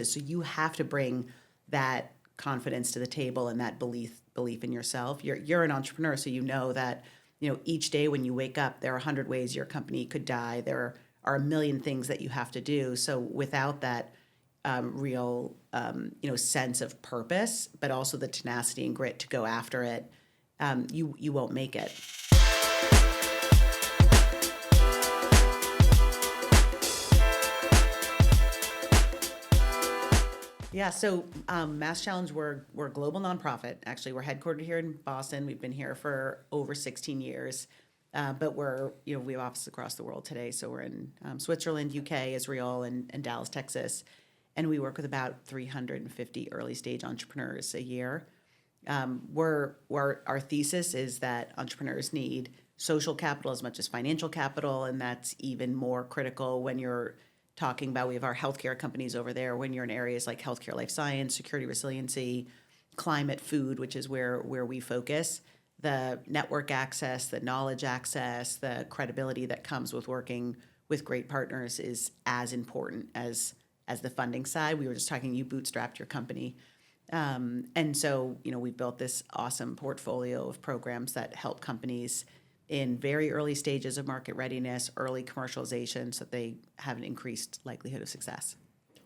challenges. So you have to bring that confidence to the table and that belief in yourself. You're an entrepreneur, so you know that each day when you wake up, there are 100 ways your company could die. There are a million things that you have to do. So without that real sense of purpose, but also the tenacity and grit to go after it, you won't make it. Yeah, so MassChallenge's, we're a global nonprofit. Actually, we're headquartered here in Boston. We've been here for over 16 years, but we have offices across the world today. So we're in Switzerland, UK, Israel, and Dallas, Texas, and we work with about 350 early stage entrepreneurs a year. Our thesis is that entrepreneurs need social capital as much as financial capital, and that's even more critical when you're talking about, we have our healthcare companies over there, when you're in areas like healthcare, life science, security, resiliency, climate, food, which is where we focus. The network access, the knowledge access, the credibility that comes with working with great partners is as important as the funding side. We were just talking, you bootstrapped your company. And so, we've built this awesome portfolio of programs that help companies in very early stages of market readiness, early commercialization, so that they have an increased likelihood of success.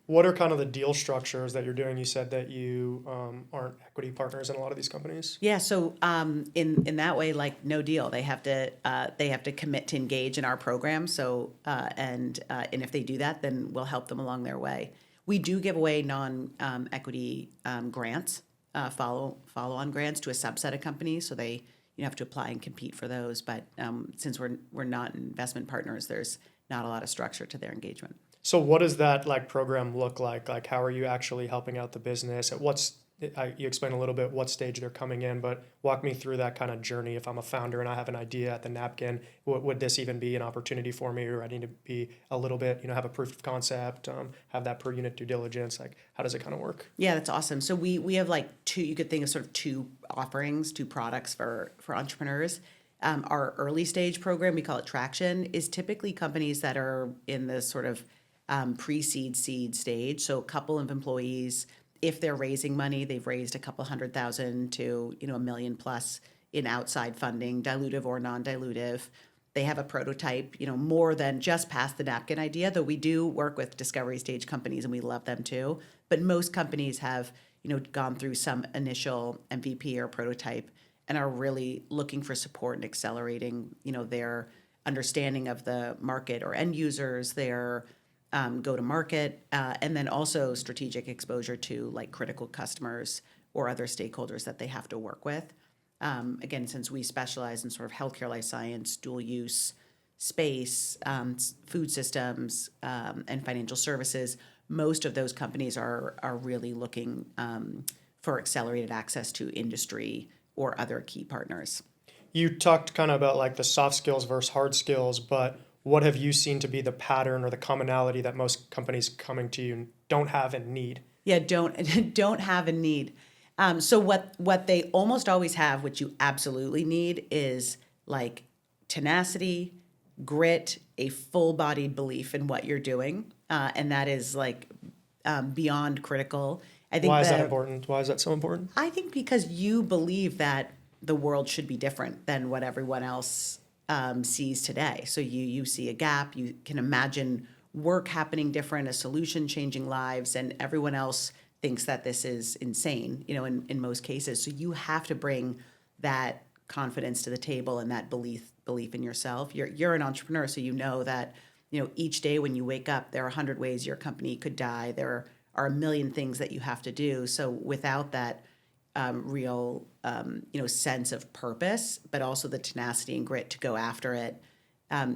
What are kind of the deal structures that you're doing? You said that you aren't equity partners in a lot of these companies. Yeah, so in that way, like no deal, they have to commit to engage in our program. So and if they do that, then we'll help them along their way. We do give away non-equity grants, follow-on grants to a subset of companies, so they have to apply and compete for those. But since we're not investment partners, there's not a lot of structure to their engagement. So what does that program look like? Like, how are you actually helping out the business? You explained a little bit what stage they're coming in, but walk me through that kind of journey. If I'm a founder and I have an idea at the napkin, would this even be an opportunity for me, or I need to be a little bit, have a proof of concept, have that per unit due diligence? Like, how does it kind of work? Yeah, that's awesome. So we have two, you could think of sort of two offerings, two products for entrepreneurs. Our early stage program, we call it Traction, is typically companies that are in the sort of pre-seed, seed stage. So a couple of employees. If they're raising money, they've raised a couple $100,000 to $1 million plus in outside funding, dilutive or non-dilutive. They have a prototype, more than just past the napkin idea, though we do work with discovery stage companies and we love them too. But most companies have, gone through some initial MVP or prototype and are really looking for support and accelerating, their understanding of the market or end users, their go to market, and then also strategic exposure to critical customers or other stakeholders that they have to work with. Again, since we specialize in sort of healthcare, life science, dual use, space, food systems, and financial services, most of those companies are really looking for accelerated access to industry or other key partners. You talked kind of about the soft skills versus hard skills, but what have you seen to be the pattern or the commonality that most companies coming to you don't have and need? Yeah, don't have and need. So what they almost always have, which you absolutely need, is tenacity, grit, a full-bodied belief in what you're doing, and that is beyond critical. I think. Why is that important? Why is that so important? I think because you believe that the world should be different than what everyone else sees today. So you see a gap, you can imagine work happening different, a solution changing lives, and everyone else thinks that this is insane, in most cases. So you have to bring that confidence to the table and that belief in yourself. You're an entrepreneur, so you know that, each day when you wake up, there are 100 ways your company could die. There are a million things that you have to do. So without that real sense of purpose, but also the tenacity and grit to go after it,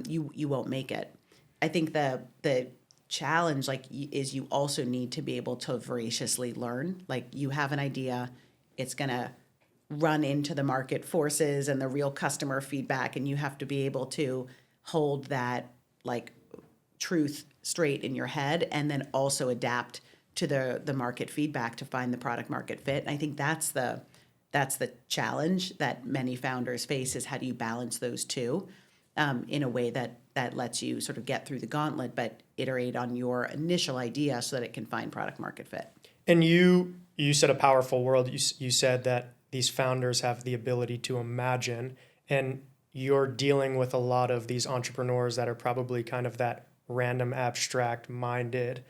you won't make it. I think the challenge is you also need to be able to voraciously learn. You have an idea, it's gonna run into the market forces and the real customer feedback, and you have to be able to hold that truth straight in your head and then also adapt to the market feedback to find the product market fit. And I think that's the challenge that many founders face, is how do you balance those two in a way that that lets you sort of get through the gauntlet, but iterate on your initial idea so that it can find product market fit. And you said a powerful word. You said that these founders have the ability to imagine, and you're dealing with a lot of these entrepreneurs that are probably kind of that random abstract minded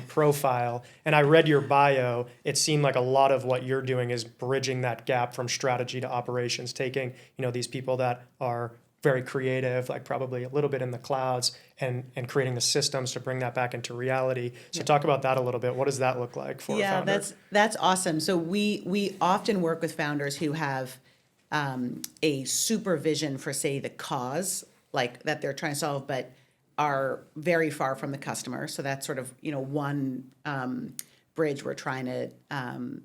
profile. And I read your bio. It seemed like a lot of what you're doing is bridging that gap from strategy to operations, taking, these people that are very creative, like probably a little bit in the clouds, and creating the systems to bring that back into reality. So talk about that a little bit. What does that look like for a founder? Yeah, that's awesome. So we often work with founders who have a supervision for, say, the cause, like that they're trying to solve, but are very far from the customer. So that's sort of, one bridge we're trying to,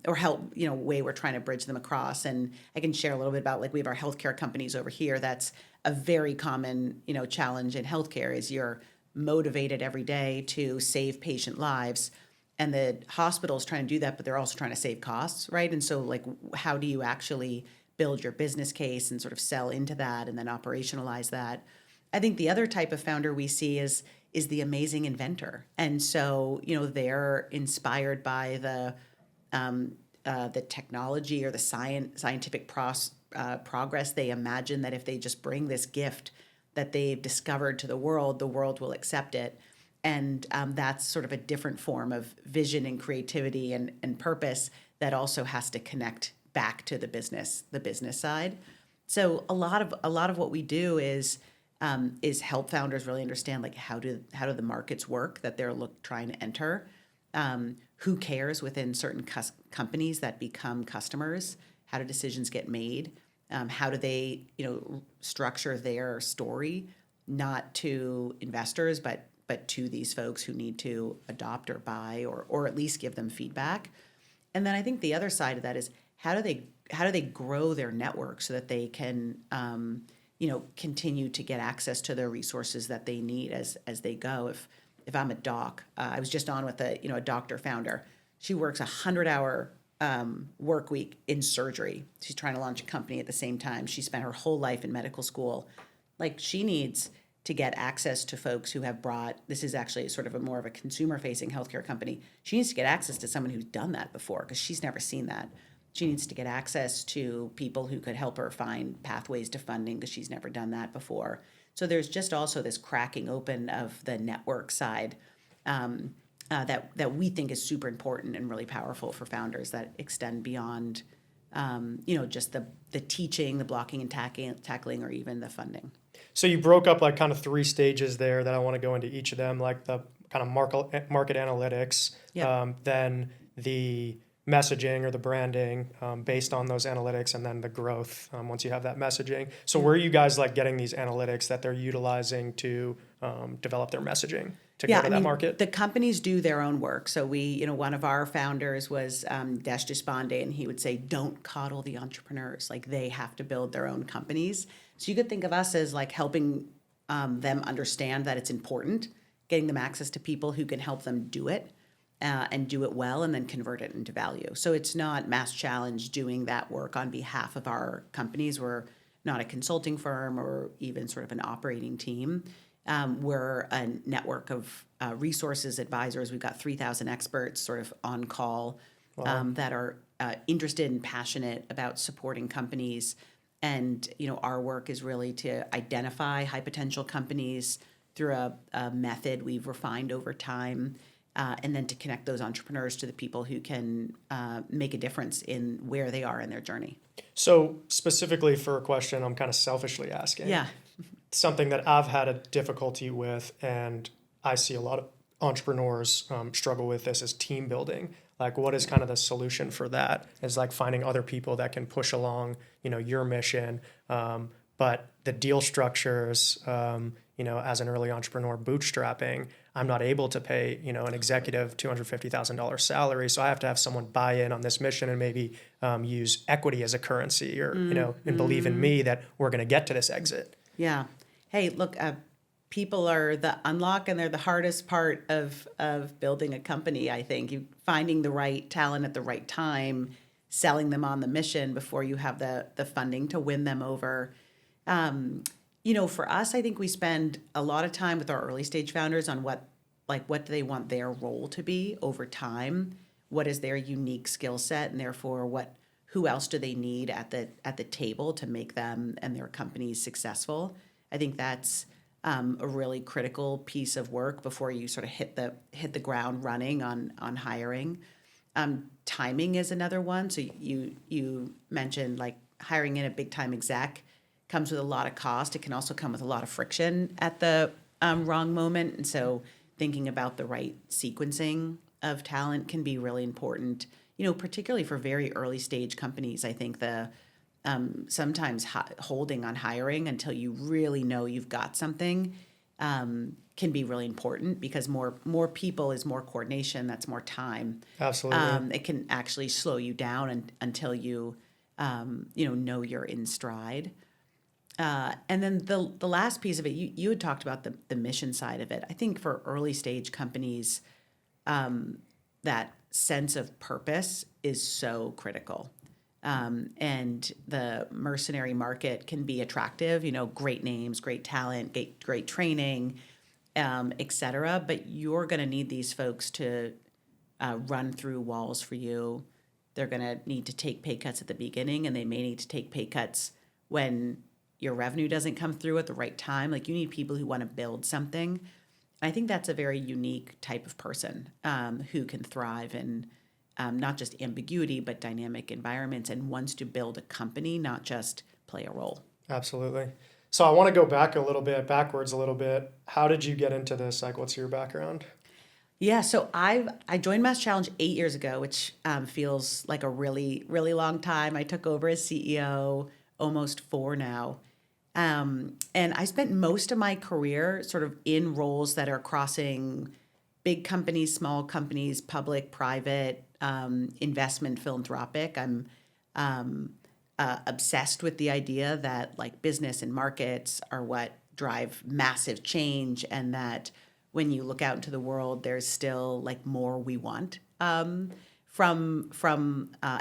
or help, way we're trying to bridge them across. And I can share a little bit about, like, we have our healthcare companies over here. That's a very common, challenge in healthcare is you're motivated every day to save patient lives. And the hospital is trying to do that, but they're also trying to save costs, right? And so, like, how do you actually build your business case and sort of sell into that and then operationalize that? I think the other type of founder we see is the amazing inventor. And so, they're inspired by the technology or the scientific progress. They imagine that if they just bring this gift that they've discovered to the world will accept it. And that's sort of a different form of vision and creativity and purpose that also has to connect back to the business side. So a lot of what we do is help founders really understand, like, how do the markets work that they're trying to enter, who cares within certain companies that become customers, how do decisions get made, how do they structure their story, not to investors but to these folks who need to adopt or buy or at least give them feedback. And then I think the other side of that is how do they grow their network so that they can continue to get access to their resources that they need as they go. If I'm a doc, I was just on with a doctor founder. She works 100-hour work week in surgery. She's trying to launch a company at the same time. She spent her whole life in medical school. Like, she needs to get access to folks who have brought, this is actually sort of more of a consumer-facing healthcare company. She needs to get access to someone who's done that before because she's never seen that. She needs to get access to people who could help her find pathways to funding because she's never done that before. So there's just also this cracking open of the network side that we think is super important and really powerful for founders that extend beyond, just the teaching, the blocking and tackling, or even the funding. So you broke up like kind of 3 stages there that I want to go into each of them, like the kind of market analytics, then the messaging or the branding based on those analytics, and then the growth once you have that messaging. So where are you guys like getting these analytics that they're utilizing to develop their messaging to go to that market? The companies do their own work. So one of our founders was Desh Deshpande, and he would say, don't coddle the entrepreneurs. Like, they have to build their own companies. So you could think of us as like helping them understand that it's important, getting them access to people who can help them do it. And do it well, and then convert it into value. So it's not MassChallenge doing that work on behalf of our companies. We're not a consulting firm or even sort of an operating team. We're a network of resources, advisors. We've got 3,000 experts sort of on call that are interested and passionate about supporting companies. And, our work is really to identify high potential companies through a method we've refined over time. And then to connect those entrepreneurs to the people who can make a difference in where they are in their journey. So specifically for a question I'm kind of selfishly asking. Yeah. Something that I've had a difficulty with, and I see a lot of entrepreneurs struggle with this, is team building. Like, what is kind of the solution for that? Is like finding other people that can push along, your mission. But the deal structures, as an early entrepreneur bootstrapping, I'm not able to pay, an executive $250,000 salary. So I have to have someone buy in on this mission and maybe use equity as a currency or, and believe in me that we're going to get to this exit. Yeah. Hey, look, people are the unlock, and they're the hardest part of building a company, I think. Finding the right talent at the right time, selling them on the mission before you have the funding to win them over. For us, I think we spend a lot of time with our early stage founders on what do they want their role to be over time? What is their unique skill set, and therefore who else do they need at the table to make them and their companies successful? I think that's a really critical piece of work before you sort of hit the ground running on hiring. Timing is another one. So you mentioned like hiring in a big time exec comes with a lot of cost. It can also come with a lot of friction at the wrong moment. And so thinking about the right sequencing of talent can be really important, particularly for very early stage companies. I think the sometimes holding on hiring until you really know you've got something can be really important, because more people is more coordination. That's more time. Absolutely. It can actually slow you down until you know you're in stride. And then the last piece of it, you had talked about the mission side of it. I think for early stage companies, that sense of purpose is so critical. And the mercenary market can be attractive, great names, great talent, great training, et cetera. But you're going to need these folks to run through walls for you. They're going to need to take pay cuts at the beginning, and they may need to take pay cuts when your revenue doesn't come through at the right time. Like, you need people who want to build something. I think that's a very unique type of person who can thrive in not just ambiguity, but dynamic environments, and wants to build a company, not just play a role. Absolutely. So I want to go backwards a little bit. How did you get into this? Like, what's your background? Yeah, so I joined Mass Challenge 8 years ago, which feels like a really, really long time. I took over as CEO, almost 4 now. And I spent most of my career sort of in roles that are crossing big companies, small companies, public, private, investment, philanthropic. I'm obsessed with the idea that like business and markets are what drive massive change, and that when you look out into the world, there's still like more we want from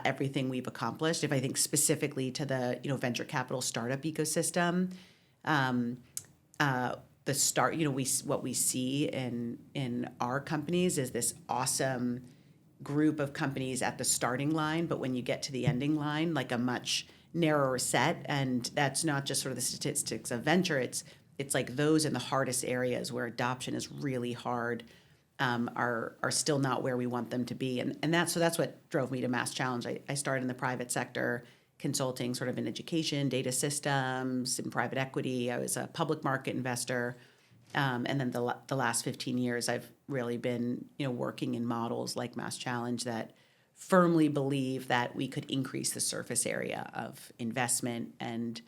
everything we've accomplished. If I think specifically to the venture capital startup ecosystem, the start what we see in our companies is this awesome group of companies at the starting line, but when you get to the ending line, like a much narrower set. And that's not just sort of the statistics of venture. It's like those in the hardest areas where adoption is really hard, are still not where we want them to be. And that's what drove me to Mass Challenge. I started in the private sector, consulting sort of in education, data systems, and private equity. I was a public market investor. And then the last 15 years, I've really been working in models like Mass Challenge that firmly believe that we could increase the surface area of investment and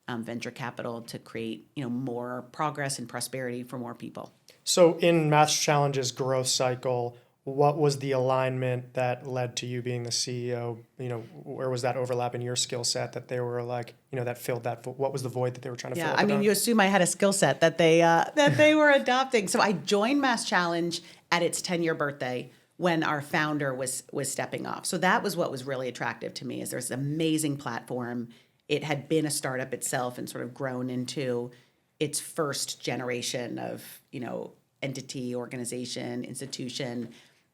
venture capital to create more progress and prosperity for more people. So in MassChallenge's growth cycle, what was the alignment that led to you being the CEO? Where was that overlap in your skill set that they were like, that filled that? What was the void that they were trying to fill? Yeah, I mean, you assume I had a skill set that they were adopting. So I joined Mass Challenge at its 10-year birthday when our founder was stepping off. So that was what was really attractive to me. Is there's an amazing platform. It had been a startup itself and sort of grown into its first generation of entity, organization, institution.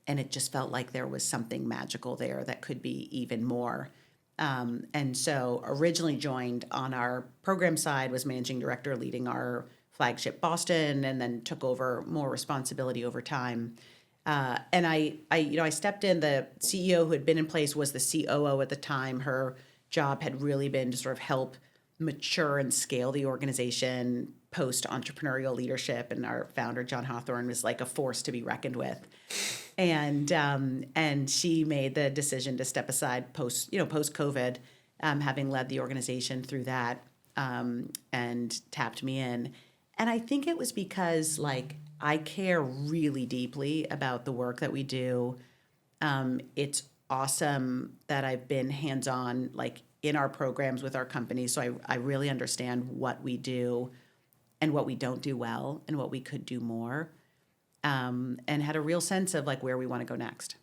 And it just felt like there was something magical there that could be even more. And so originally joined on our program side, was managing director leading our flagship Boston, and then took over more responsibility over time. And I stepped in. The CEO who had been in place was the COO at the time. Her job had really been to sort of help mature and scale the organization post entrepreneurial leadership. And our founder, John Hawthorne, was like a force to be reckoned with. And she made the decision to step aside post COVID, having led the organization through that, and tapped me in. And I think it was because like I care really deeply about the work that we do. It's awesome that I've been hands-on like in our programs with our companies, so I really understand what we do and what we don't do well and what we could do more. And had a real sense of like where we want to go next.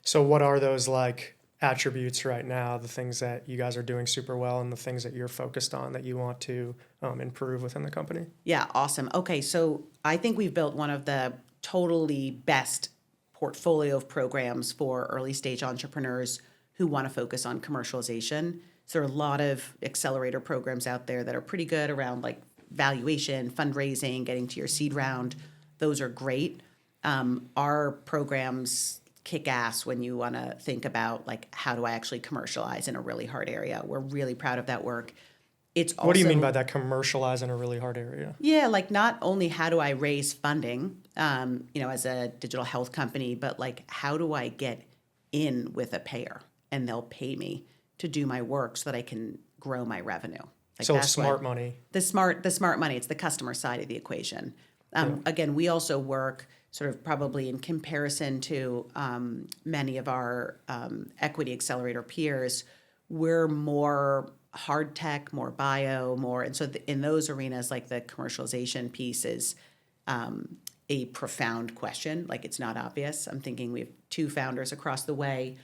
So what are those like attributes right now, the things that you guys are doing super well and the things that you're focused on that you want to improve within the company. Yeah, awesome. Okay, so I think we've built one of the totally best portfolio of programs for early stage entrepreneurs who want to focus on commercialization. So there are a lot of accelerator programs out there that are pretty good around like valuation, fundraising, getting to your seed round. Those are great. Our programs kick ass when you want to think about like how do I actually commercialize in a really hard area. We're really proud of that work. It's also, What do you mean by that, commercialize in a really hard area? yeah, like not only how do I raise funding, as a digital health company, but like how do I get in with a payer and they'll pay me to do my work so that I can grow my revenue. Like So that's smart what, money. the smart money. It's the customer side of the equation. Again, we also work sort of probably in comparison to many of our equity accelerator peers. We're more hard tech, more bio, more, and so in those arenas, like the commercialization piece is a profound question. Like it's not obvious. I'm thinking we have two founders across the way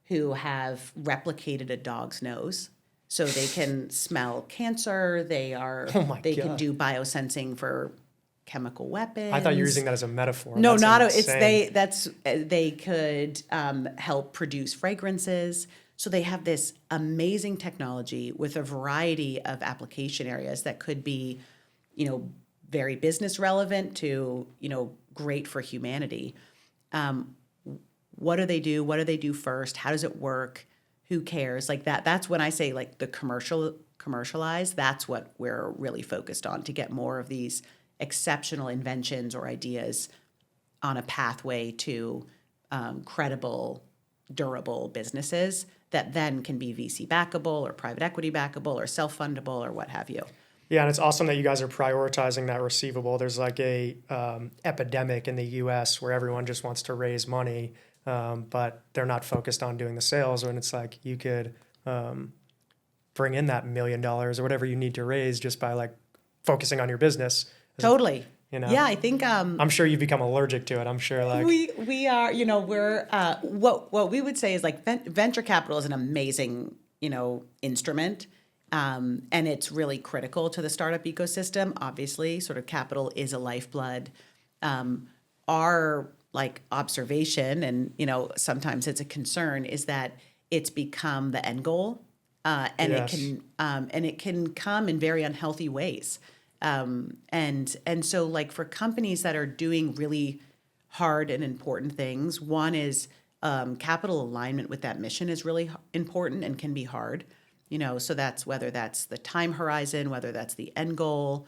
who have replicated a dog's nose. So they can smell cancer. Oh my they can God. do biosensing for chemical weapons. I thought you were using that as a metaphor. No, That's not insane. they could help produce fragrances. So they have this amazing technology with a variety of application areas that could be, very business relevant to, great for humanity. What do they do? What do they do first? How does it work? Who cares? Like that. That's when I say like the commercialize. That's what we're really focused on, to get more of these exceptional inventions or ideas on a pathway to credible, durable businesses that then can be VC backable or private equity backable or self-fundable or what have you. Yeah, and it's awesome that you guys are prioritizing that receivable. There's like a epidemic in the U.S. where everyone just wants to raise money, but they're not focused on doing the sales. When it's like you could bring in that $1 million or whatever you need to raise just by like focusing on your business. Totally. Yeah, I think I'm sure you've become allergic to it. I'm sure like we are. We're what we would say is like venture capital is an amazing instrument. And it's really critical to the startup ecosystem. Obviously, sort of capital is a lifeblood. Our like observation, and sometimes it's a concern, is that it's become the end goal, and Yes. it can come in very unhealthy ways. And so like for companies that are doing really hard and important things, one is capital alignment with that mission is really important and can be hard. So that's whether that's the time horizon, whether that's the end goal.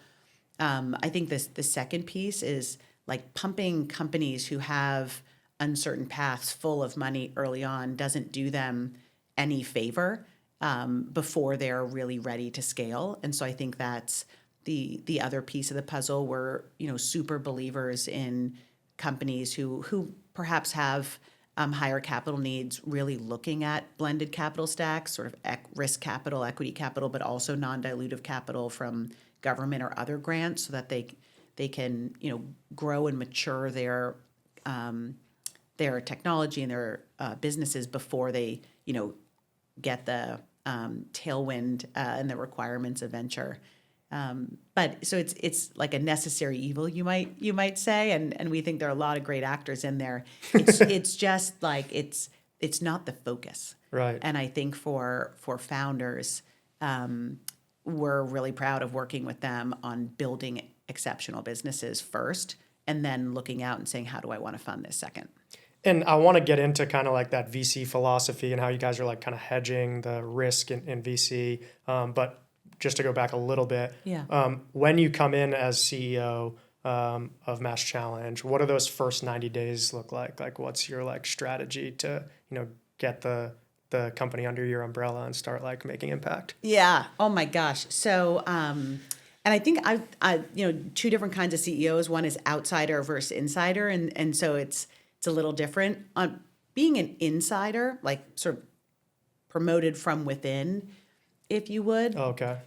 I think the second piece is like pumping companies who have uncertain paths full of money early on doesn't do them any favor before they're really ready to scale. And so I think that's the other piece of the puzzle. We're super believers in companies who perhaps have higher capital needs, really looking at blended capital stacks, sort of risk capital, equity capital, but also non-dilutive capital from government or other grants, so that they can grow and mature their technology and their businesses before they get the tailwind and the requirements of venture. But so it's like a necessary evil, you might say, and we think there are a lot of great actors in there. It's just like it's not the focus, right. And I think for founders, we're really proud of working with them on building exceptional businesses first, and then looking out and saying, how do I want to fund this second? And I want to get into kind of like that VC philosophy and how you guys are like kind of hedging the risk in VC. But just to go back a little bit, Yeah. When you come in as CEO of Mass Challenge, what do those first 90 days look like? Like, what's your like strategy to get the company under your umbrella and start like making impact? Yeah. Oh my gosh. So, and I think I two different kinds of CEOs. One is outsider versus insider, and so it's a little different. On being an insider, like sort of promoted from within, if you would. Okay.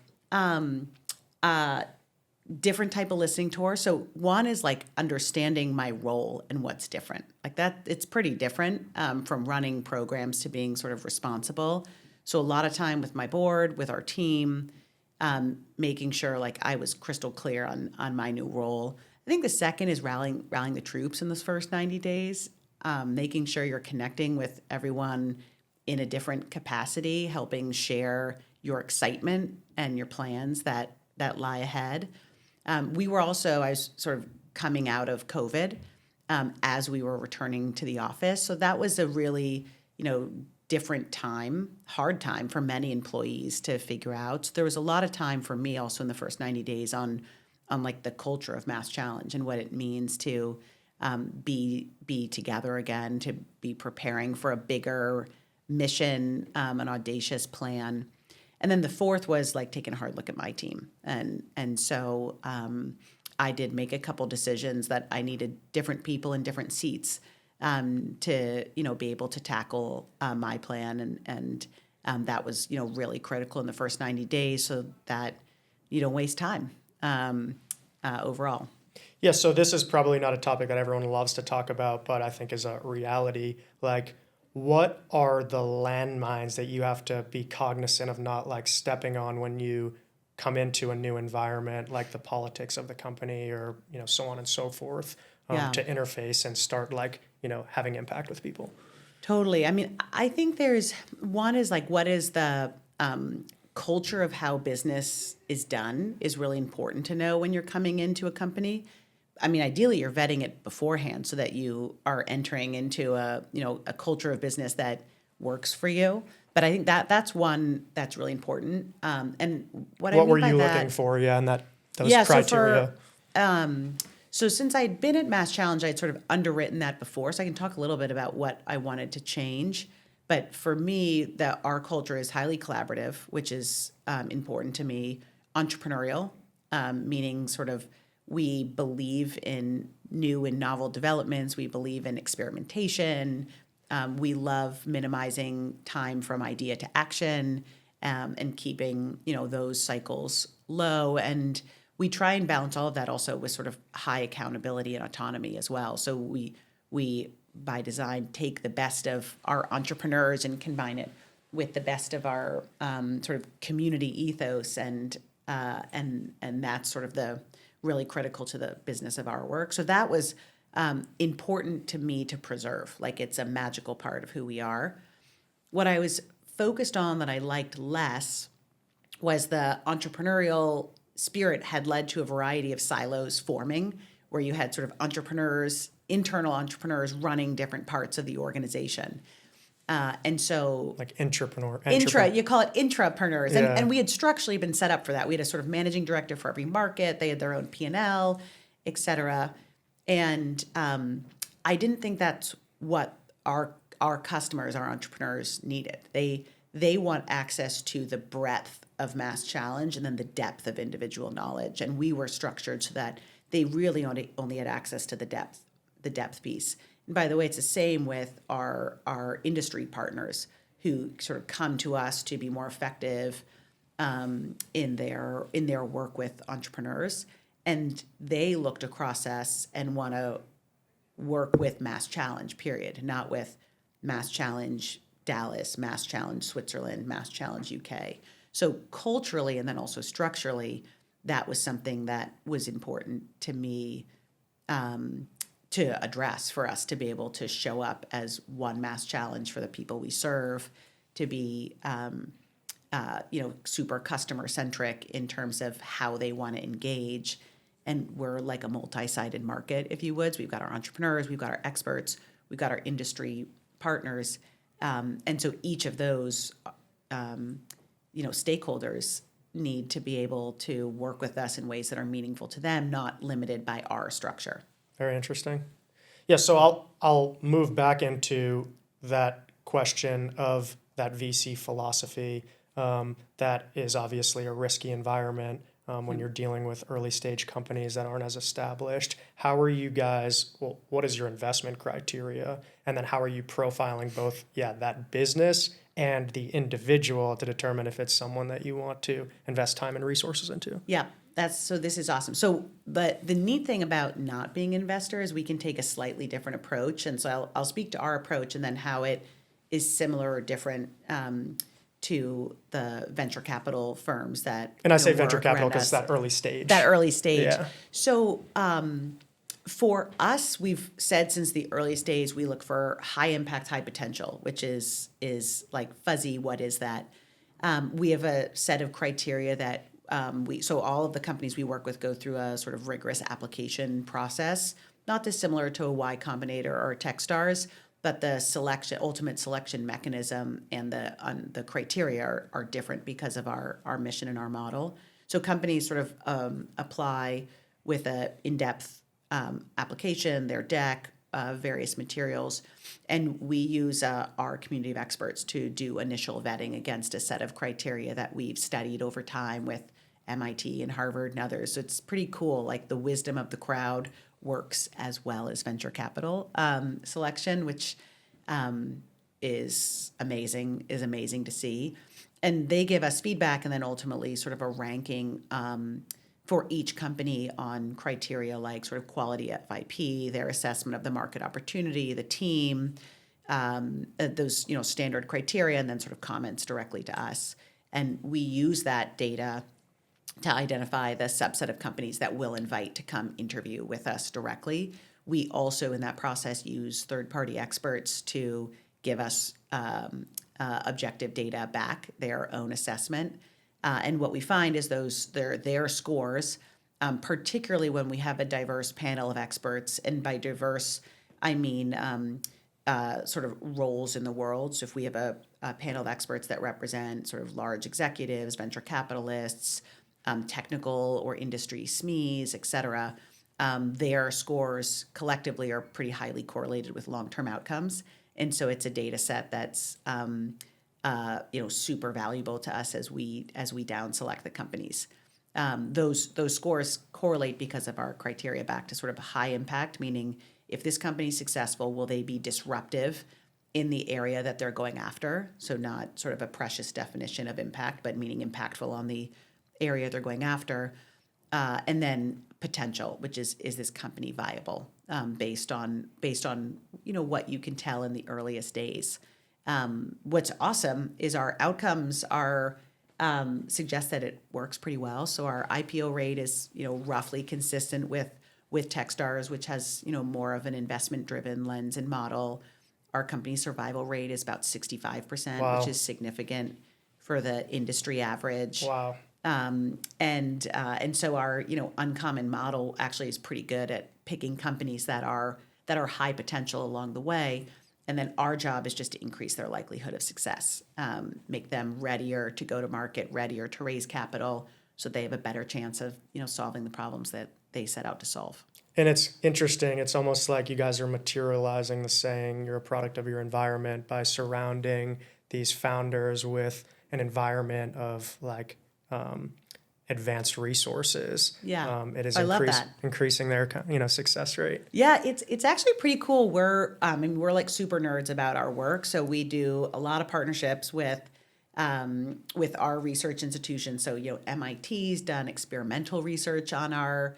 different type of listening tour. So one is like understanding my role and what's different. Like that, it's pretty different from running programs to being sort of responsible. So a lot of time with my board, with our team, making sure like I was crystal clear on my new role. I think the second is rallying the troops in this first 90 days, making sure you're connecting with everyone in a different capacity, helping share your excitement and your plans that lie ahead. I was sort of coming out of COVID as we were returning to the office. So that was a really, different time, hard time for many employees to figure out. So there was a lot of time for me also in the first 90 days on like the culture of Mass Challenge and what it means to be together again, to be preparing for a bigger mission, an audacious plan. And then the fourth was like taking a hard look at my team. And so I did make a couple decisions that I needed different people in different seats to, be able to tackle my plan. And that was, really critical in the first 90 days so that you don't waste time overall. Yeah, so this is probably not a topic that everyone loves to talk about, but I think is a reality. Like, what are the landmines that you have to be cognizant of not like stepping on when you come into a new environment, like the politics of the company or, so on and so forth, to interface and start like, having impact with people? Totally. I mean, I think there's one is like, what is the culture of how business is done is really important to know when you're coming into a company. I mean, ideally, you're vetting it beforehand so that you are entering into a culture of business that works for you. But I think that's one that's really important. And what were you looking for? Yeah, and those criteria. So since I'd been at Mass Challenge, I'd sort of underwritten that before, so I can talk a little bit about what I wanted to change. But for me, our culture is highly collaborative, which is important to me. Entrepreneurial, meaning sort of we believe in new and novel developments. We believe in experimentation. We love minimizing time from idea to action and keeping those cycles low. And we try and balance all of that also with sort of high accountability and autonomy as well. So we by design take the best of our entrepreneurs and combine it with the best of our sort of community ethos and that's sort of the really critical to the business of our work. So that was important to me to preserve. Like it's a magical part of who we are. What I was focused on that I liked less was the entrepreneurial spirit had led to a variety of silos forming where you had sort of internal entrepreneurs running different parts of the organization. And so like intrapreneur. You call it intrapreneurs. Yeah. And we had structurally been set up for that. We had a sort of managing director for every market. They had their own P&L, et cetera. And I didn't think that's what our customers, our entrepreneurs needed. They want access to the breadth of Mass Challenge and then the depth of individual knowledge. And we were structured so that they really only had access to the depth piece. And by the way, it's the same with our industry partners who sort of come to us to be more effective in their work with entrepreneurs. And they look to across us and want to work with Mass Challenge, period, not with Mass Challenge Dallas, Mass Challenge Switzerland, Mass Challenge UK. So culturally and then also structurally, that was something that was important to me to address for us to be able to show up as one Mass Challenge for the people we serve, to be super customer centric in terms of how they want to engage. And we're like a multi-sided market, if you would. So we've got our entrepreneurs, we've got our experts, we've got our industry partners. And so each of those, stakeholders need to be able to work with us in ways that are meaningful to them, not limited by our structure. Very interesting. Yeah, so I'll move back into that question of that VC philosophy. That is obviously a risky environment when you're dealing with early stage companies that aren't as established. How are you guys, what is your investment criteria? And then how are you profiling both, that business and the individual to determine if it's someone that you want to invest time and resources into? Yeah. This is awesome. So, but the neat thing about not being investors, we can take a slightly different approach. And so I'll speak to our approach and then how it is similar or different to the venture capital firms that. And I say venture work capital around because it's us. that early stage. That early stage. Yeah. So, for us, we've said since the early stage, we look for high impact, high potential, which is like fuzzy. What is that? We have a set of criteria that so all of the companies we work with go through a sort of rigorous application process, not dissimilar to a Y Combinator or Techstars, but the ultimate selection mechanism and the criteria are different because of our mission and our model. So companies sort of apply with a in-depth application, their deck, various materials, and we use our community of experts to do initial vetting against a set of criteria that we've studied over time with MIT and Harvard and others. So it's pretty cool. Like the wisdom of the crowd works as well as venture capital selection, which is amazing to see. And they give us feedback and then ultimately sort of a ranking for each company on criteria like sort of quality of IP, their assessment of the market opportunity, the team, those standard criteria, and then sort of comments directly to us. And we use that data to identify the subset of companies that we'll invite to come interview with us directly. We also, in that process, use third-party experts to give us objective data back, their own assessment. And what we find is their scores, particularly when we have a diverse panel of experts, and by diverse, I mean sort of roles in the world. So if we have a panel of experts that represent sort of large executives, venture capitalists, technical or industry SMEs, et cetera, their scores collectively are pretty highly correlated with long-term outcomes. And so it's a data set that's super valuable to us as we down select the companies. Those scores correlate because of our criteria back to sort of high impact, meaning if this company is successful, will they be disruptive in the area that they're going after? So not sort of a precious definition of impact, but meaning impactful on the area they're going after. And then potential, which is this company viable based on what you can tell in the earliest days. What's awesome is our outcomes are suggest that it works pretty well. So our IPO rate is roughly consistent with Techstars, which has more of an investment driven lens and model. Our company survival rate is about 65%, Wow. which is significant for the industry average. Wow. And so our uncommon model actually is pretty good at picking companies that are high potential along the way. And then our job is just to increase their likelihood of success, make them readier to go to market, readier to raise capital, so they have a better chance of solving the problems that they set out to solve. And it's interesting. It's almost like you guys are materializing the saying, you're a product of your environment, by surrounding these founders with an environment of like advanced resources. Yeah, it is I love that. increasing their success rate. Yeah, it's actually pretty cool. We're like super nerds about our work, so we do a lot of partnerships with our research institutions. So MIT's done experimental research on our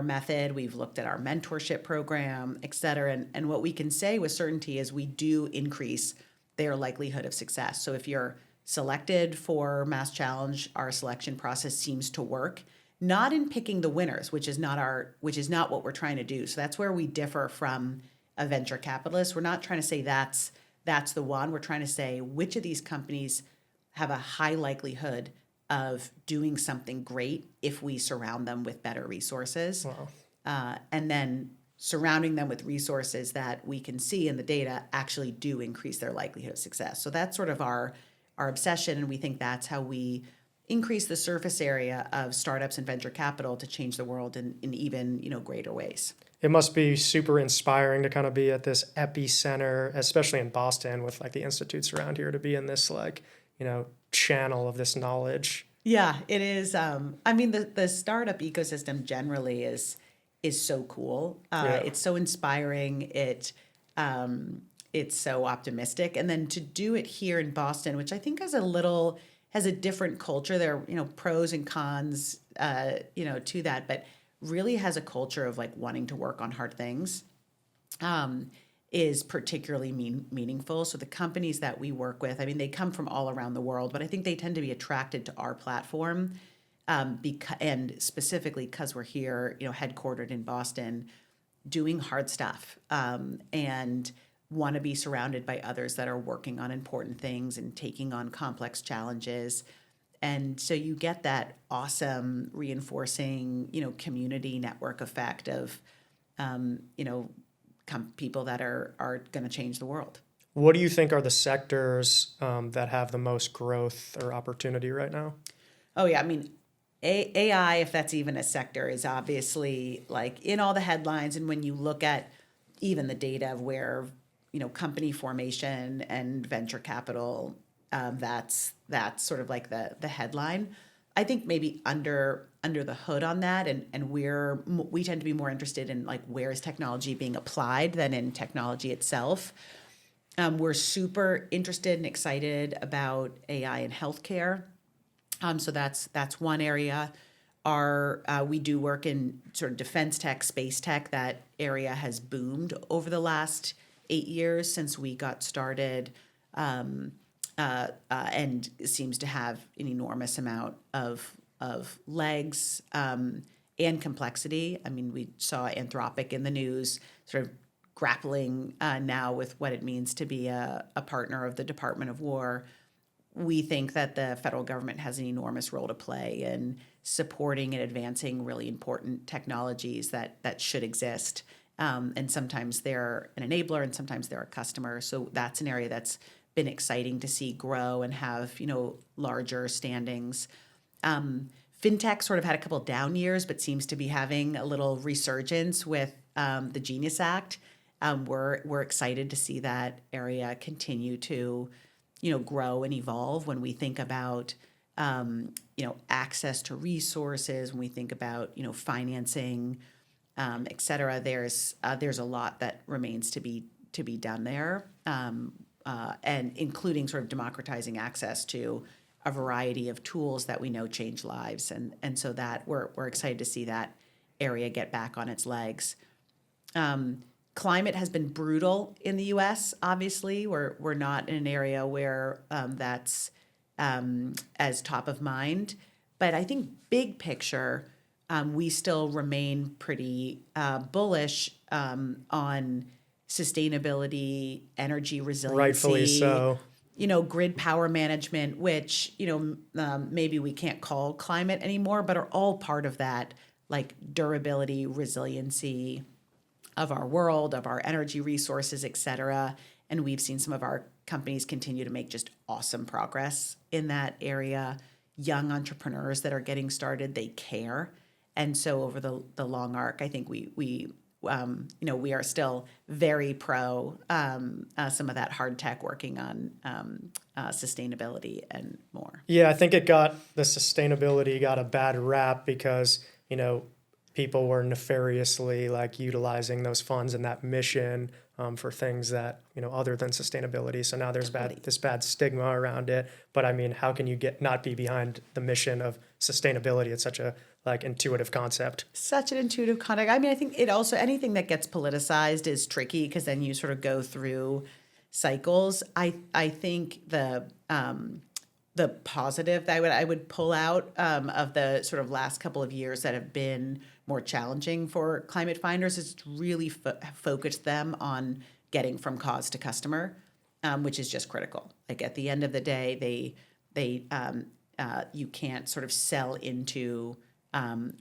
method. We've looked at our mentorship program, et cetera. And what we can say with certainty is we do increase their likelihood of success. So if you're selected for MassChallenge, our selection process seems to work. Not in picking the winners, which is not what we're trying to do. So that's where we differ from a venture capitalist. We're not trying to say that's the one. We're trying to say which of these companies have a high likelihood of doing something great if we surround them with better resources. Wow. And then surrounding them with resources that we can see in the data actually do increase their likelihood of success. So that's sort of our obsession, and we think that's how we increase the surface area of startups and venture capital to change the world in even greater ways. It must be super inspiring to kind of be at this epicenter, especially in Boston with like the institutes around here, to be in this channel of this knowledge. Yeah, it is. The startup ecosystem generally is so cool. It's so inspiring. It's so optimistic, and then to do it here in Boston, which I think has has a different culture. There are, pros and cons, to that, but really has a culture of like wanting to work on hard things. Is particularly meaningful. So the companies that we work with, I mean, they come from all around the world, but I think they tend to be attracted to our platform, and specifically because we're here, headquartered in Boston, doing hard stuff, and want to be surrounded by others that are working on important things and taking on complex challenges. And so you get that awesome reinforcing, community network effect of, people that are going to change the world. What do you think are the sectors that have the most growth or opportunity right now? Oh yeah, I mean, AI, if that's even a sector, is obviously like in all the headlines. And when you look at even the data of where, company formation and venture capital, that's sort of like the headline. I think maybe under the hood on that, and we tend to be more interested in like where is technology being applied than in technology itself. We're super interested and excited about AI in healthcare. So that's one area. We do work in sort of defense tech, space tech. That area has boomed over the last 8 years since we got started. And seems to have an enormous amount of legs, and complexity. I mean, we saw Anthropic in the news, sort of grappling now with what it means to be a partner of the Department of War. We think that the federal government has an enormous role to play in supporting and advancing really important technologies that should exist. And sometimes they're an enabler and sometimes they're a customer. So that's an area that's been exciting to see grow and have, larger standings. Fintech sort of had a couple down years, but seems to be having a little resurgence with the Genius Act. We're excited to see that area continue to, grow and evolve. When we think about, access to resources, when we think about, financing, et cetera, there's a lot that remains to be done there. And including sort of democratizing access to a variety of tools that we know change lives. And so that we're excited to see that area get back on its legs. Climate has been brutal in the U.S., obviously. We're not in an area where that's as top of mind. But I think big picture, we still remain pretty bullish on sustainability, energy resiliency, Rightfully so. Grid power management, which, maybe we can't call climate anymore, but are all part of that, like durability, resiliency of our world, of our energy resources, et cetera. And we've seen some of our companies continue to make just awesome progress in that area. Young entrepreneurs that are getting started, they care. And so over the long arc, I think we are still very pro some of that hard tech working on sustainability and more. Yeah, I think the sustainability got a bad rap because, people were nefariously like utilizing those funds and that mission for things that, other than sustainability. So now there's this bad stigma around it. But I mean, how can you not be behind the mission of sustainability? It's such a intuitive concept. Such an intuitive concept. I mean, I think it also, anything that gets politicized is tricky because then you sort of go through cycles. I think the positive that I would pull out of the sort of last couple of years that have been more challenging for climate finders is really focused them on getting from cause to customer, which is just critical. Like at the end of the day, you can't sort of sell into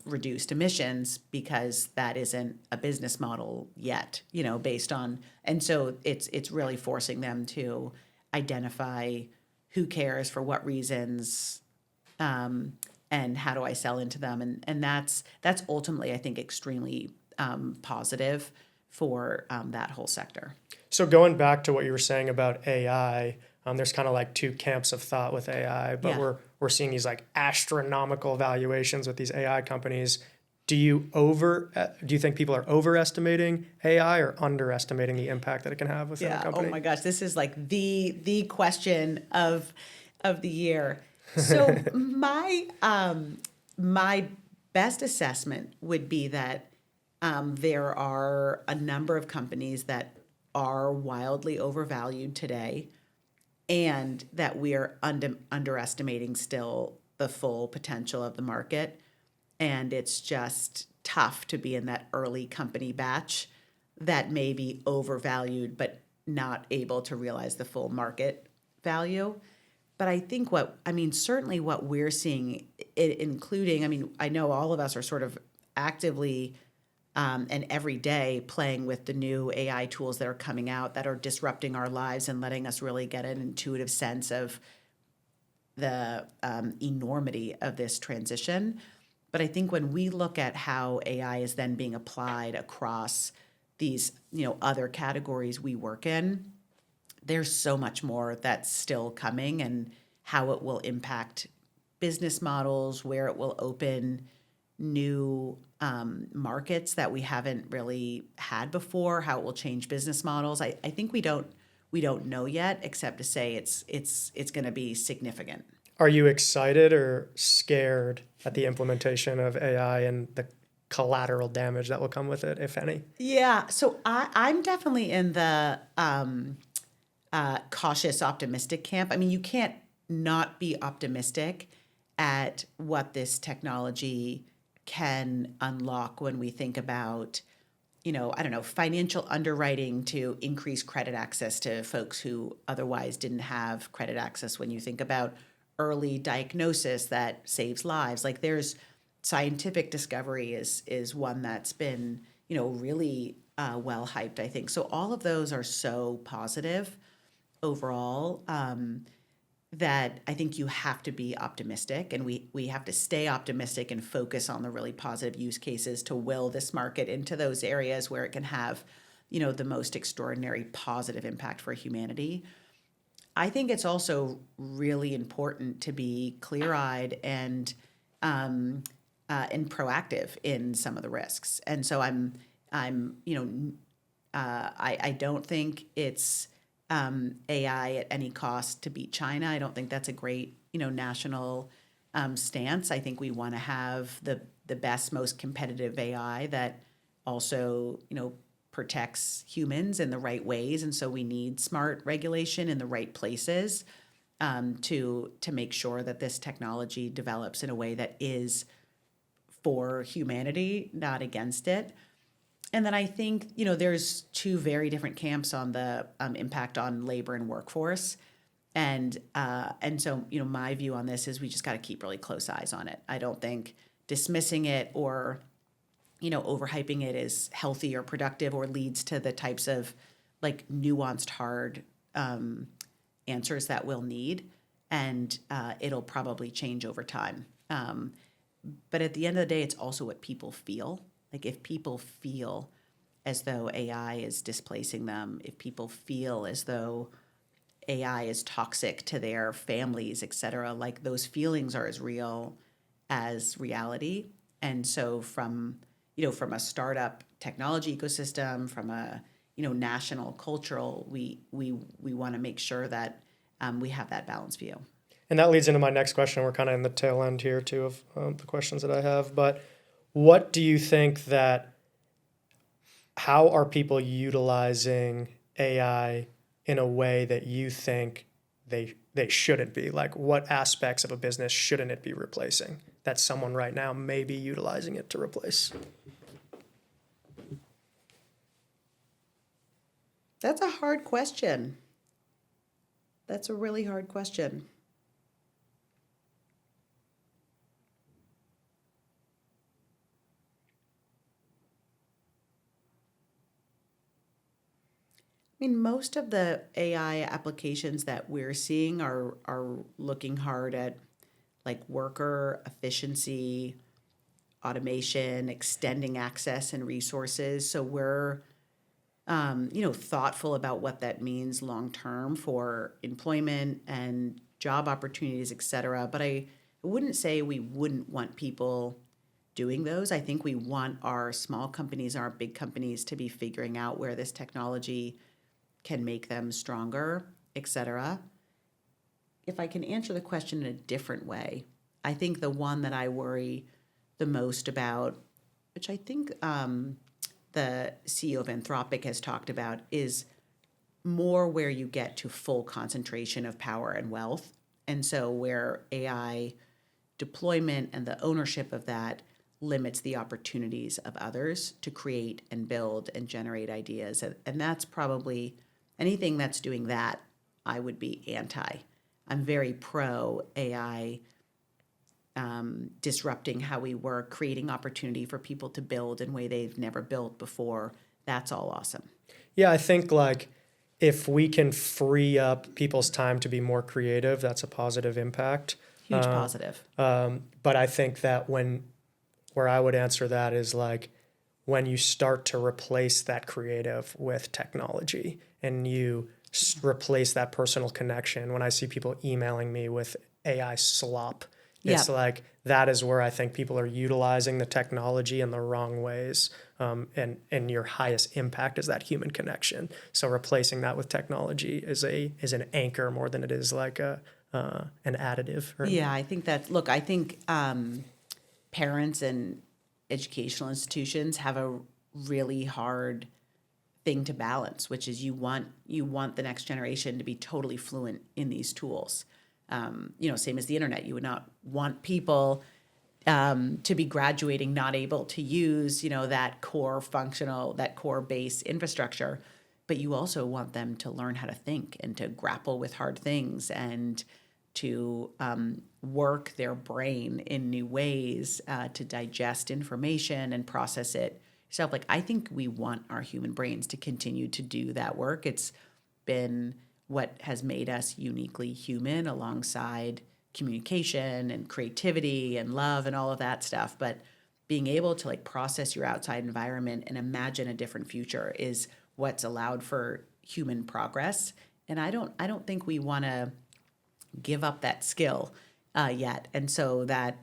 reduced emissions because that isn't a business model yet, based on, and so it's really forcing them to identify who cares for what reasons, and how do I sell into them, and that's ultimately, I think, extremely positive for that whole sector. So going back to what you were saying about AI, there's kind of like two camps of thought with AI, but Yeah. we're seeing these like astronomical valuations with these AI companies. Do you think people are overestimating AI or underestimating the impact that it can have within a company? Oh my gosh, this is like the question of the year. So my best assessment would be that there are a number of companies that are wildly overvalued today, and that we are underestimating still the full potential of the market. And it's just tough to be in that early company batch that may be overvalued but not able to realize the full market value. But I think certainly what we're seeing, including, I know all of us are sort of actively and every day playing with the new AI tools that are coming out that are disrupting our lives and letting us really get an intuitive sense of the enormity of this transition. But I think when we look at how AI is then being applied across these, other categories we work in, there's so much more that's still coming, and how it will impact business models, where it will open new markets that we haven't really had before, how it will change business models. I think we don't know yet, except to say it's going to be significant. Are you excited or scared at the implementation of AI and the collateral damage that will come with it, if any? Yeah, so I'm definitely in the cautious optimistic camp. You can't not be optimistic at what this technology can unlock when we think about, I don't know, financial underwriting to increase credit access to folks who otherwise didn't have credit access. When you think about early diagnosis that saves lives, like there's scientific discovery is one that's been, really well hyped, I think. So all of those are so positive overall, that I think you have to be optimistic, and we have to stay optimistic and focus on the really positive use cases to will this market into those areas where it can have, the most extraordinary positive impact for humanity. I think it's also really important to be clear-eyed and proactive in some of the risks. And so I don't think it's AI at any cost to beat China. I don't think that's a great, national stance. I think we want to have the best, most competitive AI that also, protects humans in the right ways. And so we need smart regulation in the right places to make sure that this technology develops in a way that is for humanity, not against it. And then I think, there's two very different camps on the impact on labor and workforce. And so, my view on this is we just got to keep really close eyes on it. I don't think dismissing it or, overhyping it is healthy or productive or leads to the types of like nuanced, hard answers that we'll need. And it'll probably change over time. But at the end of the day, it's also what people feel. Like if people feel as though AI is displacing them, if people feel as though AI is toxic to their families, et cetera, like those feelings are as real as reality. And so from a startup technology ecosystem, from a, national cultural, we want to make sure that we have that balanced view. And that leads into my next question. We're kind of in the tail end here too of the questions that I have, but what do you think how are people utilizing AI in a way that you think they shouldn't be? Like what aspects of a business shouldn't it be replacing that someone right now may be utilizing it to replace? That's a hard question. That's a really hard question. Most of the AI applications that we're seeing are looking hard at like worker efficiency, automation, extending access and resources. So we're thoughtful about what that means long term for employment and job opportunities, et cetera. But I wouldn't say we wouldn't want people doing those. I think we want our small companies, our big companies to be figuring out where this technology can make them stronger, et cetera. if I can answer the question in a different way, I think the one that I worry the most about, which I think the CEO of Anthropic has talked about, is more where you get to full concentration of power and wealth. And so where AI deployment and the ownership of that limits the opportunities of others to create and build and generate ideas. And that's probably anything that's doing that, I would be anti. I'm very pro AI disrupting how we work, creating opportunity for people to build in a way they've never built before. That's all awesome. Yeah, I think like if we can free up people's time to be more creative, that's a positive impact. Huge positive. But I think that where I would answer that is like when you start to replace that creative with technology and you replace that personal connection. When I see people emailing me with AI slop, it's like that is where I think people are utilizing the technology in the wrong ways. And your highest impact is that human connection. So replacing that with technology is an anchor more than it is like an additive. Yeah, I think I think parents and educational institutions have a really hard thing to balance, which is you want the next generation to be totally fluent in these tools. Same as the internet, you would not want people to be graduating not able to use that core base infrastructure, but you also want them to learn how to think and to grapple with hard things and to work their brain in new ways to digest information and process it yourself. Like, I think we want our human brains to continue to do that work. It's been what has made us uniquely human alongside communication and creativity and love and all of that stuff. But being able to like process your outside environment and imagine a different future is what's allowed for human progress. And I don't think we want to give up that skill yet. And so that,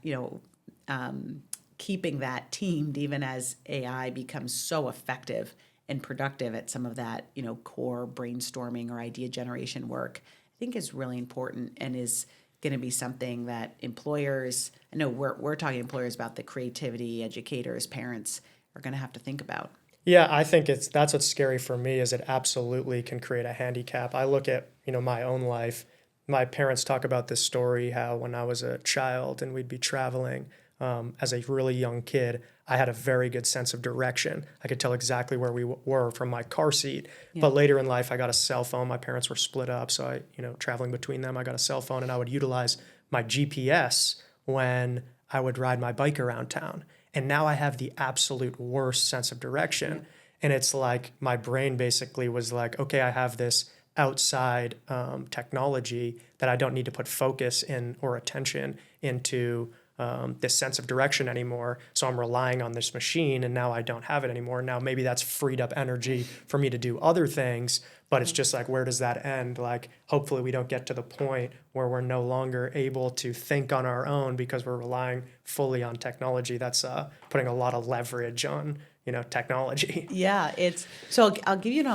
keeping that teamed, even as AI becomes so effective and productive at some of that, core brainstorming or idea generation work, I think is really important and is going to be something that employers, I know we're talking employers about the creativity, educators, parents are going to have to think about. Yeah, I think that's what's scary for me is it absolutely can create a handicap. I look at, my own life. My parents talk about this story, how when I was a child and we'd be traveling, as a really young kid, I had a very good sense of direction. I could tell exactly where we were from my car seat. Yeah. But later in life, I got a cell phone. My parents were split up. So I, traveling between them, I got a cell phone and I would utilize my GPS when I would ride my bike around town. And now I have the absolute worst sense of direction. Yeah. And it's like my brain basically was like, okay, I have this outside technology that I don't need to put focus in or attention into this sense of direction anymore. So I'm relying on this machine and now I don't have it anymore. Now maybe that's freed up energy for me to do other things, but it's just like, where does that end? Like, hopefully we don't get to the point where we're no longer able to think on our own because we're relying fully on technology. That's putting a lot of leverage on, technology. Yeah, so I'll give you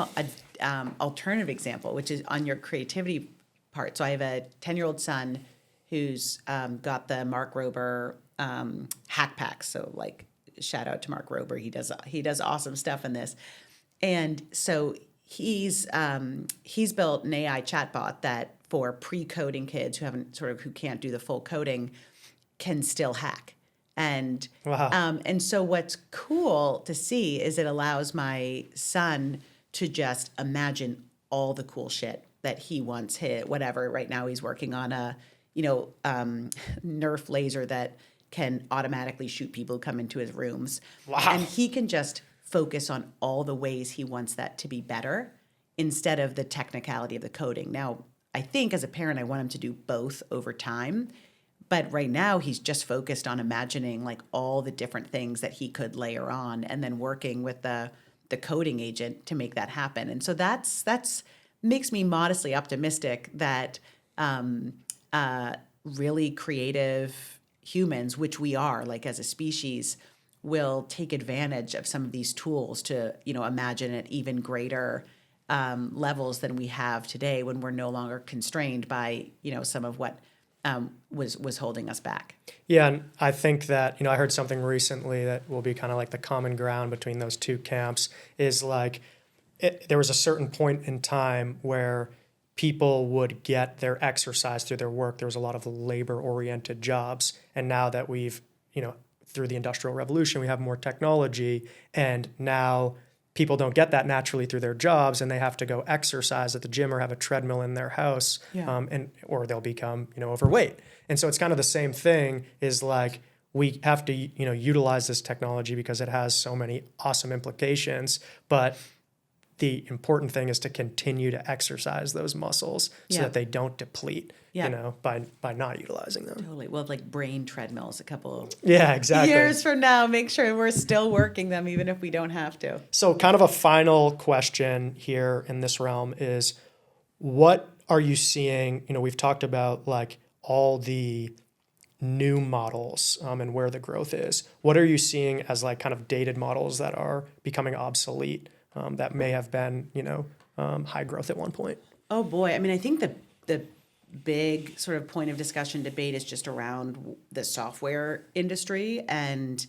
an alternative example, which is on your creativity part. So I have a 10-year-old son who's got the Mark Rober hack pack. So like, shout out to Mark Rober. He does awesome stuff in this. And so he's built an AI chatbot that for pre-coding kids who can't do the full coding can still hack. And wow. And so what's cool to see is it allows my son to just imagine all the cool shit that he once hit. Whatever. Right now he's working on a Nerf laser that can automatically shoot people who come into his rooms. Wow. And he can just focus on all the ways he wants that to be better instead of the technicality of the coding. Now, I think as a parent, I want him to do both over time. But right now, he's just focused on imagining like all the different things that he could layer on and then working with the coding agent to make that happen. And so that's makes me modestly optimistic that really creative humans, which we are, like as a species, will take advantage of some of these tools to, imagine at even greater levels than we have today when we're no longer constrained by, some of what was holding us back. Yeah, and I think that, I heard something recently that will be kind of like the common ground between those two camps is like there was a certain point in time where people would get their exercise through their work. There was a lot of labor-oriented jobs. And now that we've, through the Industrial Revolution, we have more technology, and now people don't get that naturally through their jobs, and they have to go exercise at the gym or have a treadmill in their house, or they'll become, overweight. And so it's kind of the same thing. Is like we have to, utilize this technology because it has so many awesome implications, but the important thing is to continue to exercise those muscles so that they don't deplete, by not utilizing them. Totally. We'll have like brain treadmills a couple exactly. years from now. Make sure we're still working them even if we don't have to. So kind of a final question here in this realm is, what are you seeing? We've talked about like all the new models and where the growth is. What are you seeing as like kind of dated models that are becoming obsolete? That may have been, high growth at one point? Oh boy. I mean, I think the big sort of point of discussion debate is just around the software industry and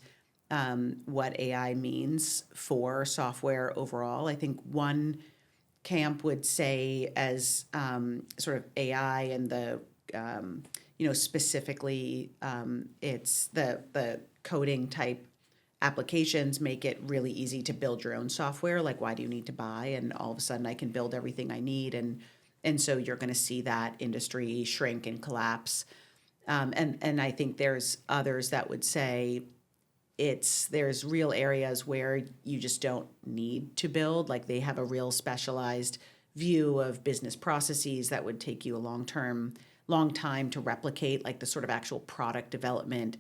what AI means for software overall. I think one camp would say as sort of AI and the, specifically it's the coding type applications make it really easy to build your own software. Like, why do you need to buy? And all of a sudden I can build everything I need. And so you're going to see that industry shrink and collapse. And I think there's others that would say there's real areas where you just don't need to build. Like they have a real specialized view of business processes that would take you a long time to replicate. Like the sort of actual product development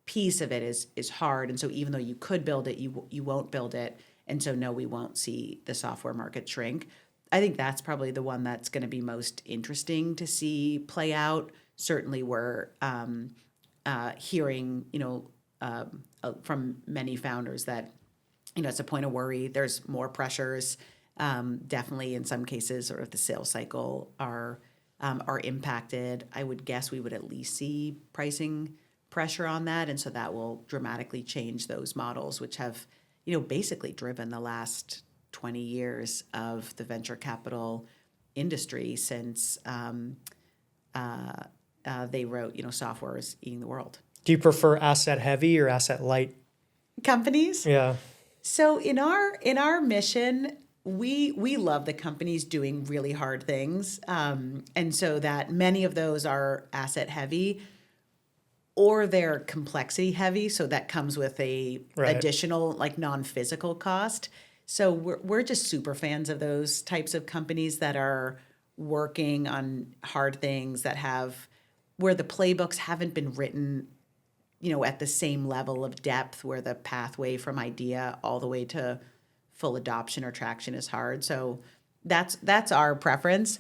piece of it is hard. And so even though you could build it, you won't build it. And so no, we won't see the software market shrink. I think that's probably the one that's going to be most interesting to see play out. Certainly we're hearing, from many founders that, it's a point of worry. There's more pressures. Definitely in some cases, sort of the sales cycle are impacted. I would guess we would at least see pricing pressure on that. And so that will dramatically change those models, which have, basically driven the last 20 years of the venture capital industry since they wrote, software is eating the world. Do you prefer asset heavy or asset light companies? Yeah. So in our mission, we love the companies doing really hard things. And so that many of those are asset heavy, or they're complexity heavy, so that comes with a additional like non-physical cost. So we're just super fans of those types of companies that are working on hard things that have where the playbooks haven't been written, at the same level of depth, where the pathway from idea all the way to full adoption or traction is hard. So that's our preference,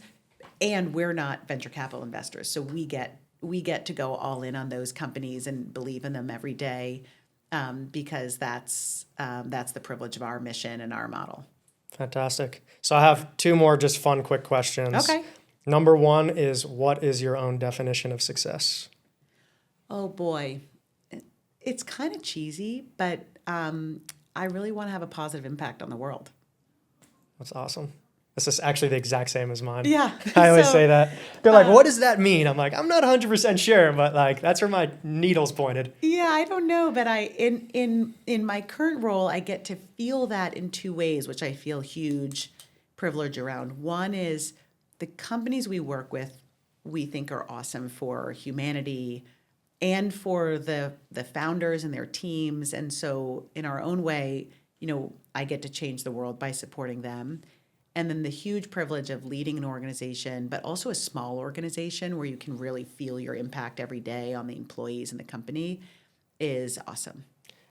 and we're not venture capital investors, so we get to go all in on those companies and believe in them every day, because that's the privilege of our mission and our model. Fantastic. So I have two more just fun, quick questions. Okay. Number one is, what is your own definition of success? Oh boy, it's kind of cheesy, but I really want to have a positive impact on the world. That's awesome. This is actually the exact same as mine. Yeah. I always say that. They're like, what does that mean? I'm like, I'm not 100% sure, but like, that's where my needle's pointed. Yeah, I don't know, but in my current role, I get to feel that in two ways, which I feel huge privilege around. One is the companies we work with, we think are awesome for humanity and for the founders and their teams. And so in our own way, I get to change the world by supporting them. And then the huge privilege of leading an organization, but also a small organization where you can really feel your impact every day on the employees and the company, is awesome.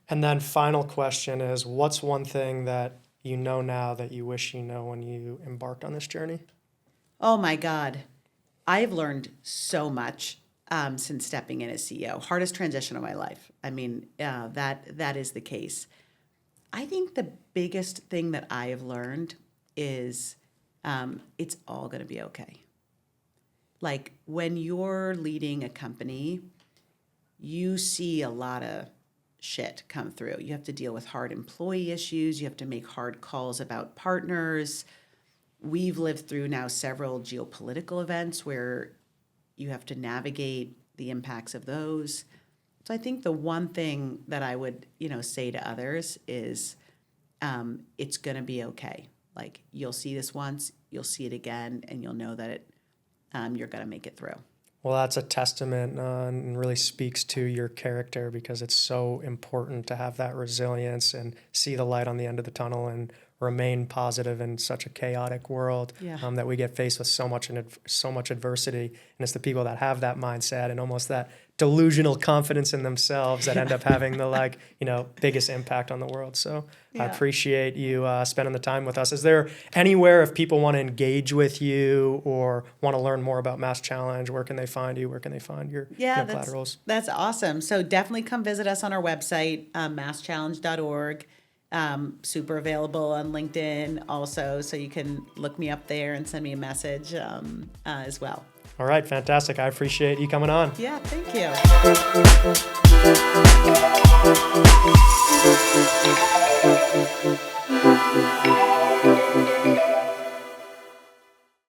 And then final question is, what's one thing that you know now that you wish you know when you embarked on this journey? Oh my God. I've learned so much since stepping in as CEO. Hardest transition of my life. I mean, that is the case. I think the biggest thing that I have learned is it's all going to be okay. Like when you're leading a company, you see a lot of shit come through. You have to deal with hard employee issues. You have to make hard calls about partners. We've lived through now several geopolitical events where you have to navigate the impacts of those. So I think the one thing that I would, say to others is it's going to be okay. Like you'll see this once, you'll see it again, and you'll know that you're going to make it through. Well, that's a testament and really speaks to your character, because it's so important to have that resilience and see the light on the end of the tunnel and remain positive in such a chaotic world that we get faced with so much adversity. And it's the people that have that mindset and almost that delusional confidence in themselves that end up having the biggest impact on the world. So I appreciate you spending the time with us. Is there anywhere, if people want to engage with you or want to learn more about Mass Challenge, where can they find you? Where can they find your collaterals? That's awesome. So definitely come visit us on our website, masschallenge.org. Super available on LinkedIn also, so you can look me up there and send me a message as well. All right, fantastic. I appreciate you coming on. Yeah, thank you.